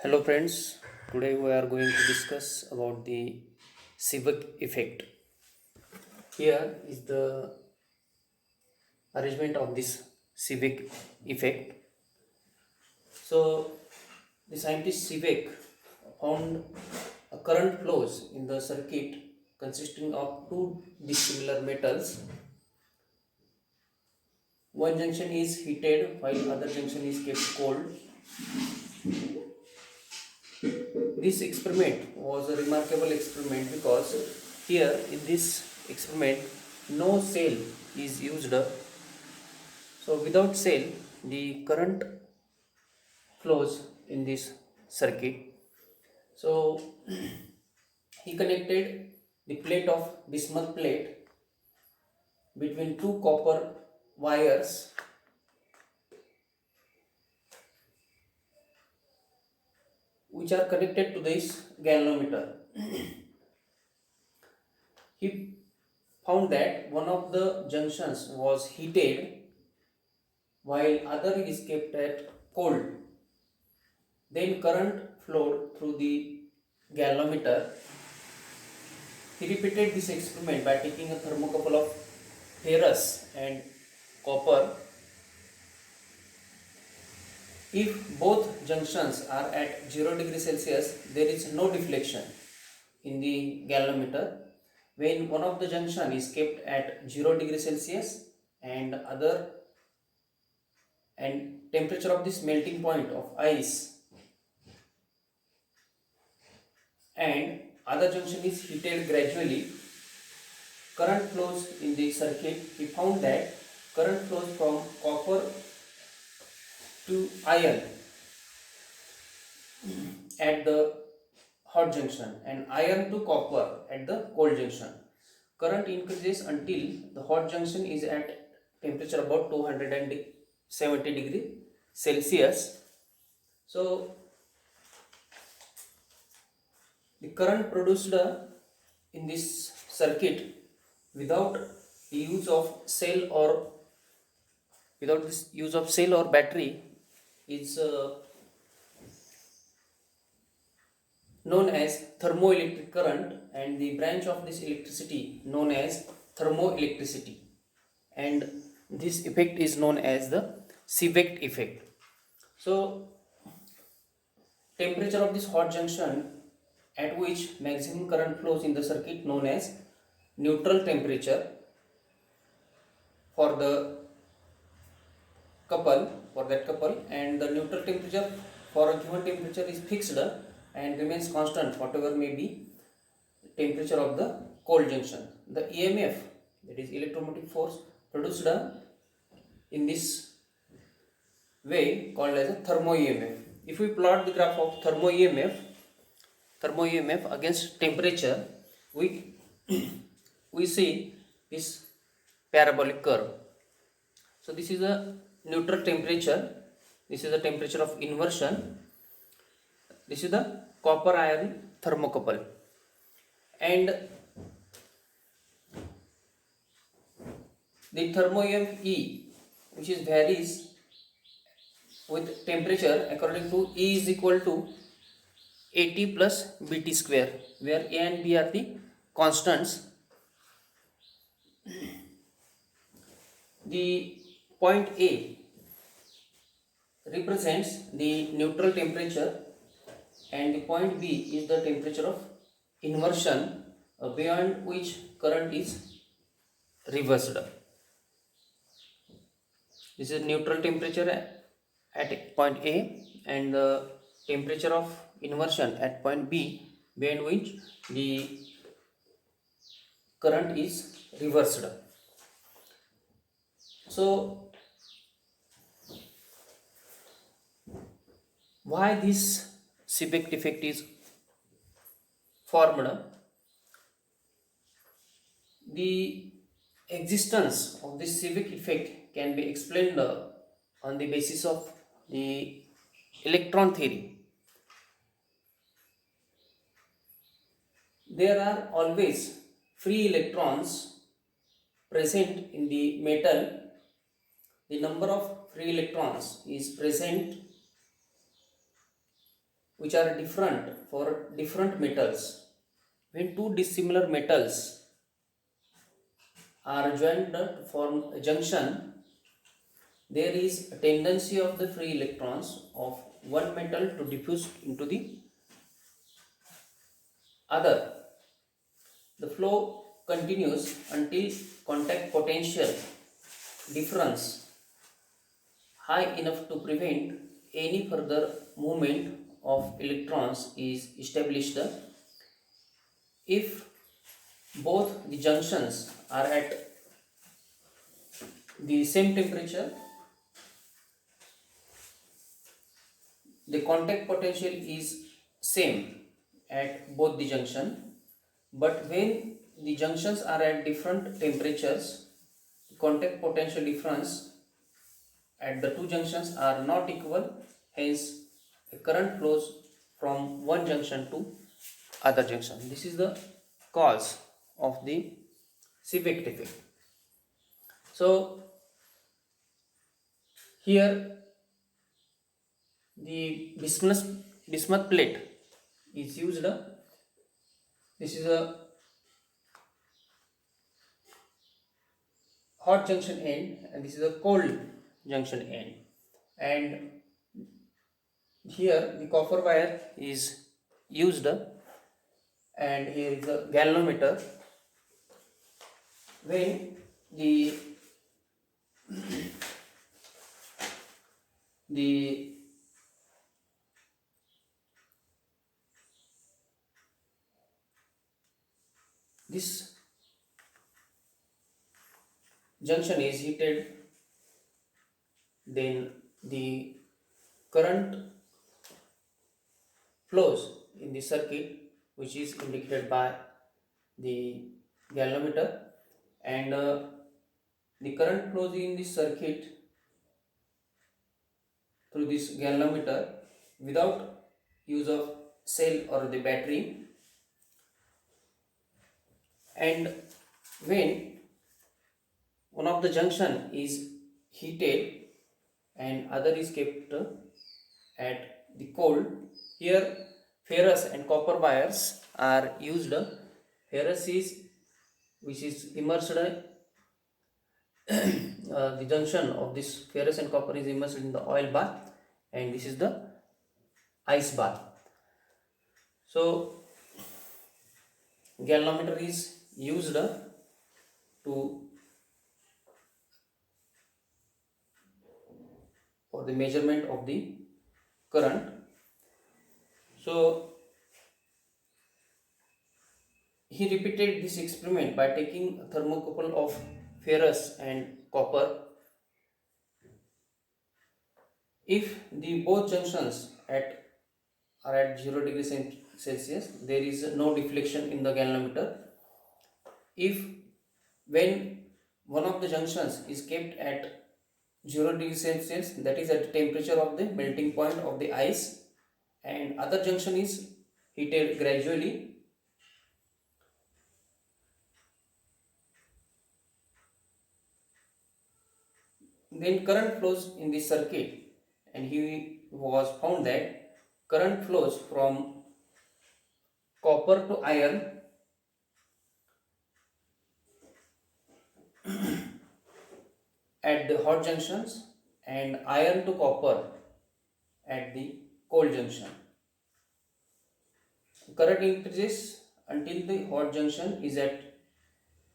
Hello friends, today we are going to discuss about the Seebeck effect. Here is the arrangement of this Seebeck effect. So the scientist Seebeck found a current flows in the circuit consisting of two dissimilar metals. One junction is heated while other junction is kept cold. This experiment was a remarkable experiment because here in this experiment no cell is used. So without cell the current flows in this circuit. So he connected the plate of bismuth plate between two copper wires which are connected to this galvanometer. He found that one of the junctions was heated while other is kept at cold. Then current flowed through the galvanometer. He repeated this experiment by taking a thermocouple of ferrous and copper. If both junctions are at 0 degree Celsius, there is no deflection in the galvanometer. When one of the junction is kept at 0 degree Celsius and other and temperature of this melting point of ice and other junction is heated gradually, current flows in the circuit. He found that current flows from copper to iron at the hot junction and iron to copper at the cold junction. Current increases until the hot junction is at temperature about 270 degree Celsius. So the current produced in this circuit without use of cell or without this use of cell or battery is known as thermoelectric current, and the branch of this electricity known as thermoelectricity, and this effect is known as the Seebeck effect. So temperature of this hot junction at which maximum current flows in the circuit known as neutral temperature for the couple, and the neutral temperature for a given temperature is fixed and remains constant whatever may be temperature of the cold junction. The EMF, that is electromotive force, produced in this way called as a thermo EMF. If we plot the graph of thermo EMF against temperature, we we see this parabolic curve. So this is a neutral temperature, this is the temperature of inversion, this is the copper iron thermocouple, and the thermo EMF E, which is varies with temperature according to E is equal to AT plus BT square, where A and B are the constants. The point A represents the neutral temperature and the point B is the temperature of inversion beyond which current is reversed. This is neutral temperature at point A and the temperature of inversion at point B, beyond which the current is reversed. So why this Seebeck effect is formed? The existence of this Seebeck effect can be explained on the basis of the electron theory. There are always free electrons present in the metal. The number of free electrons is present which are different for different metals. When two dissimilar metals are joined to form a junction, there is a tendency of the free electrons of one metal to diffuse into the other. The flow continues until contact potential difference high enough to prevent any further movement of electrons is established. If both the junctions are at the same temperature, the contact potential is same at both the junction, but when the junctions are at different temperatures, the contact potential difference at the two junctions are not equal, hence a current flows from one junction to other junction. This is the cause of the Seebeck effect. So here the bismuth plate is used. This is a hot junction end and this is a cold junction end, and here the copper wire is used, and here is the galvanometer. When the this junction is heated, then the current flows in the circuit, which is indicated by the galvanometer, and the current flows in the circuit through this galvanometer without use of cell or the battery. And when one of the junction is heated and other is kept at the cold, here ferrous and copper wires are used. Ferrous is which is immersed the junction of this ferrous and copper is immersed in the oil bath, and this is the ice bath. So galvanometer is used to for the measurement of the current. So he repeated this experiment by taking a thermocouple of ferrous and copper. If the both junctions are at 0 degrees Celsius, there is no deflection in the galvanometer. If when one of the junctions is kept at 0 degrees Celsius, that is at the temperature of the melting point of the ice, and other junction is heated gradually, then current flows in the circuit, and he was found that current flows from copper to iron at the hot junctions and iron to copper at the cold junction. Current increases until the hot junction is at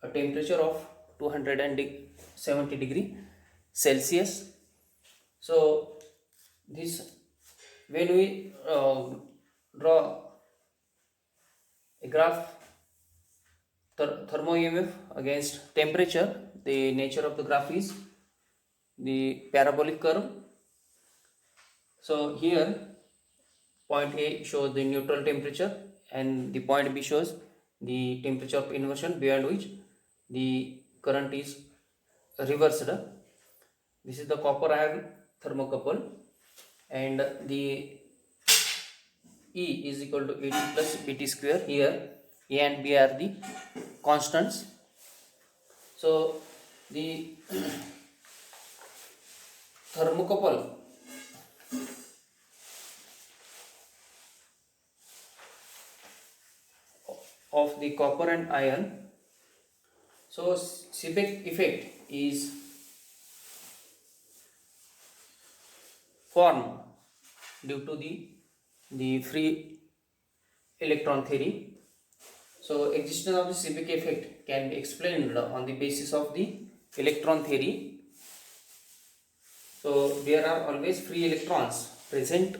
a temperature of 270 degree Celsius. So this, when we draw a graph thermo EMF against temperature, the nature of the graph is the parabolic curve. So here point A shows the neutral temperature and the point B shows the temperature of inversion beyond which the current is reversed. This is the copper iron thermocouple, and the E is equal to AT plus BT square. Here A and B are the constants. So the thermocouple of the copper and iron. So Seebeck effect is formed due to the free electron theory. So existence of the Seebeck effect can be explained on the basis of the electron theory. So there are always free electrons present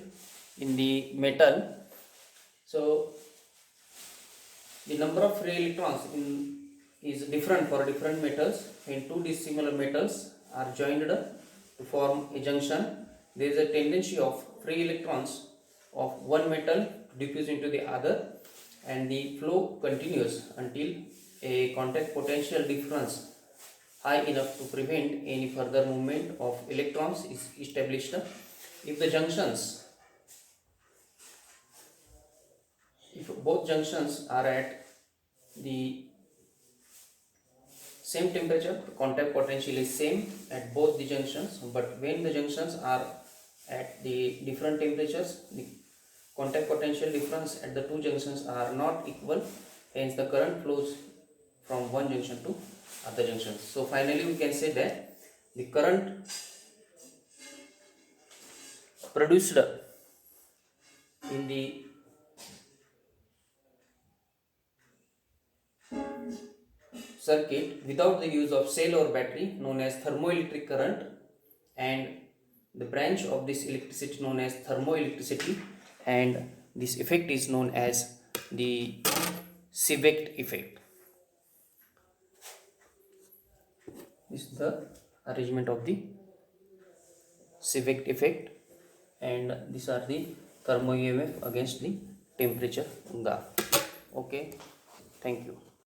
in the metal. So the number of free electrons is different for different metals. When two dissimilar metals are joined to form a junction, there is a tendency of free electrons of one metal to diffuse into the other, and the flow continues until a contact potential difference high enough to prevent any further movement of electrons is established. If both junctions are at the same temperature, the contact potential is same at both the junctions, but when the junctions are at the different temperatures, the contact potential difference at the two junctions are not equal, hence the current flows from one junction to other junctions. So finally we can say that the current produced in the circuit without the use of cell or battery known as thermoelectric current, and the branch of this electricity known as thermoelectricity, and this effect is known as the Seebeck effect. This is the arrangement of the Seebeck effect, and these are the thermo EMF against the temperature graph. Okay, thank you.